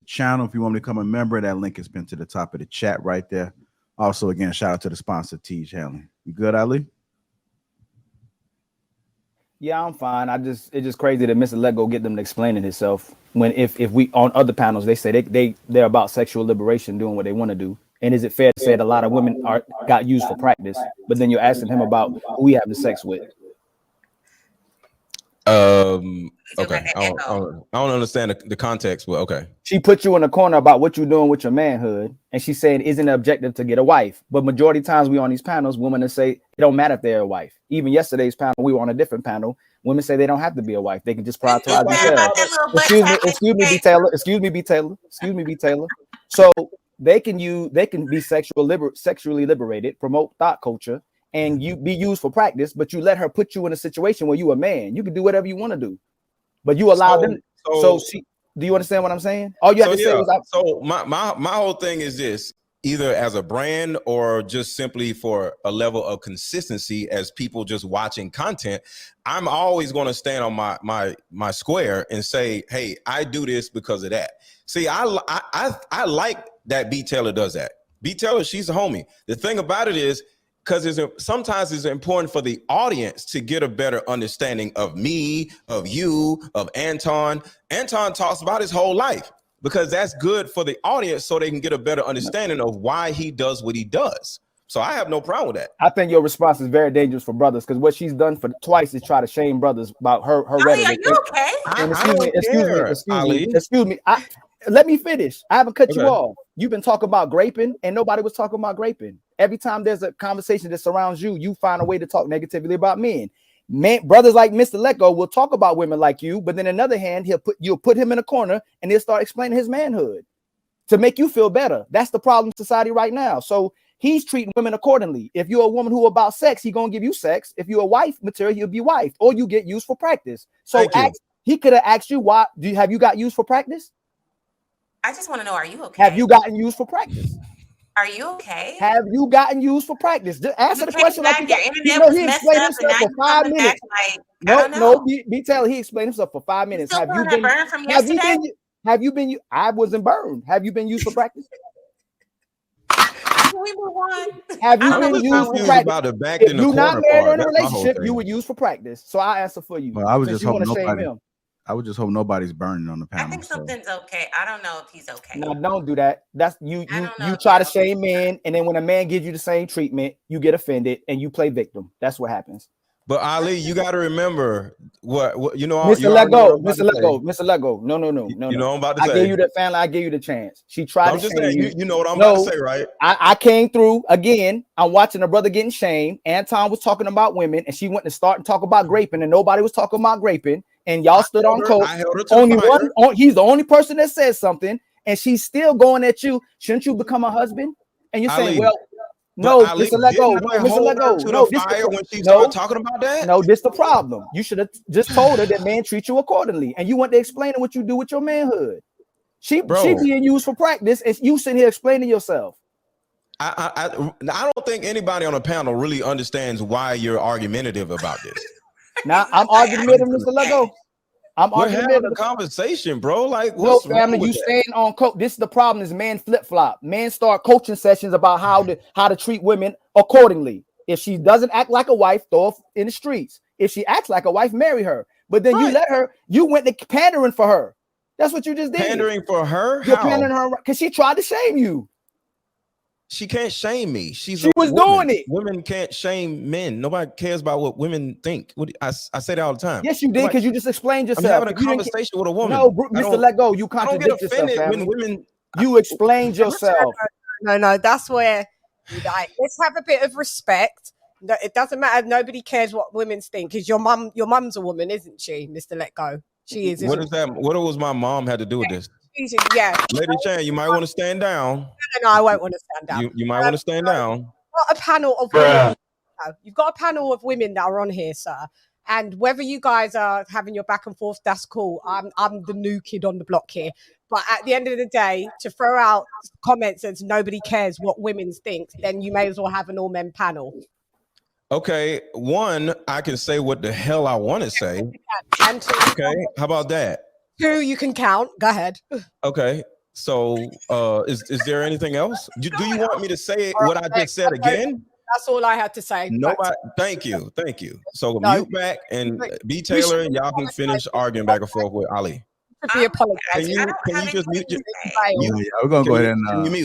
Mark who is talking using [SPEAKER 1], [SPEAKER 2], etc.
[SPEAKER 1] the channel. If you want me to become a member, that link is pinned to the top of the chat right there. Also, again, shout out to the sponsor, Tej Handling. You good, Ali?
[SPEAKER 2] Yeah, I'm fine. It's just crazy that Mr. Lego get them to explaining himself when if we on other panels they say they're about sexual liberation, doing what they want to do. And is it fair to say that a lot of women got used for practice, but then you're asking him about who he having sex with?
[SPEAKER 3] Okay, I don't understand the context, but okay.
[SPEAKER 2] She put you in the corner about what you're doing with your manhood, and she's saying, isn't it objective to get a wife? But majority of times we on these panels, women that say it don't matter if they're a wife. Even yesterday's panel, we were on a different panel. Women say they don't have to be a wife; they can just prioritize themselves. Excuse me, B. Taylor. So they can be sexually liberated, promote thought culture, and you be used for practice. But you let her put you in a situation where you a man. You can do whatever you want to do. But you allow them. So do you understand what I'm saying? All you have to say is,
[SPEAKER 3] so my whole thing is this: either as a brand or just simply for a level of consistency as people just watching content, I'm always going to stand on my square and say, hey, I do this because of that. See, I like that B Taylor does that. B Taylor, she's a homie. The thing about it is, because sometimes it's important for the audience to get a better understanding of me, of you, of Anton. Anton talks about his whole life because that's good for the audience so they can get a better understanding of why he does what he does. So I have no problem with that.
[SPEAKER 2] I think your response is very dangerous for brothers because what she's done for twice is try to shame brothers about her rhetoric.
[SPEAKER 4] Are you okay?
[SPEAKER 2] Excuse me. Let me finish. I haven't cut you off. You've been talking about graping and nobody was talking about graping. Every time there's a conversation that surrounds you, you find a way to talk negatively about men. Brothers like Mr. Lecko will talk about women like you, but then on the other hand, you'll put him in a corner and he'll start explaining his manhood to make you feel better. That's the problem in society right now. So he's treating women accordingly. If you're a woman who about sex, he's gonna give you sex. If you're a wife material, he'll be wife, or you get used for practice. So he could have asked you, why have you got used for practice?
[SPEAKER 4] I just want to know, are you okay?
[SPEAKER 2] Have you gotten used for practice?
[SPEAKER 4] Are you okay?
[SPEAKER 2] Have you gotten used for practice? Just answer the question.
[SPEAKER 4] Like
[SPEAKER 2] he explained himself for 5 minutes. B Taylor, he explained himself for 5 minutes.
[SPEAKER 4] Have you been burned from yesterday?
[SPEAKER 2] Have you been? I wasn't burned. Have you been used for practice?
[SPEAKER 4] Can we move on?
[SPEAKER 2] Have you been used for practice? If you're not married or in a relationship, you would use for practice. So I answer for you.
[SPEAKER 1] Well, I was just hoping nobody's burning on the panel.
[SPEAKER 4] I think something's okay. I don't know if he's okay.
[SPEAKER 2] No, don't do that. That's you try to shame men, and then when a man gives you the same treatment, you get offended and you play victim. That's what happens.
[SPEAKER 3] But Ali, you got to remember what you know.
[SPEAKER 2] Mr. Lego. No.
[SPEAKER 3] You know I'm about to say.
[SPEAKER 2] I gave you the family. I gave you the chance. She tried to shame you.
[SPEAKER 3] You know what I'm about to say, right?
[SPEAKER 2] I came through again. I'm watching a brother getting shamed. Anton was talking about women, and she went to start and talk about graping, and nobody was talking about graping. And y'all stood on coat. He's the only person that says something, and she's still going at you. Shouldn't you become a husband? And you're saying, well. No, Mr. Lego. No, when she started talking about that. No, this the problem. You should have just told her that men treat you accordingly, and you want to explain what you do with your manhood. She being used for practice, and you sitting here explaining yourself.
[SPEAKER 3] I don't think anybody on the panel really understands why you're argumentative about this.
[SPEAKER 2] Now I'm argumentative, Mr. Lego.
[SPEAKER 3] We're having a conversation, bro. Like,
[SPEAKER 2] no, family, you staying on coach. This is the problem: is men flip flop. Men start coaching sessions about how to treat women accordingly. If she doesn't act like a wife, throw her in the streets. If she acts like a wife, marry her. But then you let her. You went to pandering for her. That's what you just did.
[SPEAKER 3] Pandering for her?
[SPEAKER 2] You're pandering her because she tried to shame you.
[SPEAKER 3] She can't shame me. She
[SPEAKER 2] was doing it.
[SPEAKER 3] Women can't shame men. Nobody cares about what women think. I say that all the time.
[SPEAKER 2] Yes, you did, because you just explained yourself.
[SPEAKER 3] I'm having a conversation with a woman.
[SPEAKER 2] No, Mr. Let go. You contradict yourself. When women, you explained yourself.
[SPEAKER 5] No, that's where let's have a bit of respect. No, it doesn't matter. Nobody cares what women think. Because your mum's a woman, isn't she, Mr. Let Go? She is.
[SPEAKER 3] What is that? What does my mom had to do with this?
[SPEAKER 5] Yeah,
[SPEAKER 3] Lady Chan, you might want to stand down.
[SPEAKER 5] No, I won't want to stand down.
[SPEAKER 3] You might want to stand down.
[SPEAKER 5] Got a panel of women. You've got a panel of women that are on here, sir. And whether you guys are having your back and forth, that's cool. I'm the new kid on the block here. But at the end of the day, to throw out comments as nobody cares what women think, then you may as well have an all men panel.
[SPEAKER 3] Okay, one, I can say what the hell I want to say.
[SPEAKER 5] And two,
[SPEAKER 3] okay, how about that?
[SPEAKER 5] 2, you can count. Go ahead.
[SPEAKER 3] Okay. So is there anything else? Do you want me to say what I just said again?
[SPEAKER 5] That's all I had to say.
[SPEAKER 3] Nobody. Thank you. So
[SPEAKER 5] No.
[SPEAKER 3] mute back and B Taylor, and y'all can finish arguing back and forth with Ali.
[SPEAKER 5] Be apologized.
[SPEAKER 3] Can you just mute?
[SPEAKER 1] Yeah, we're gonna go ahead and
[SPEAKER 3] Can you mute?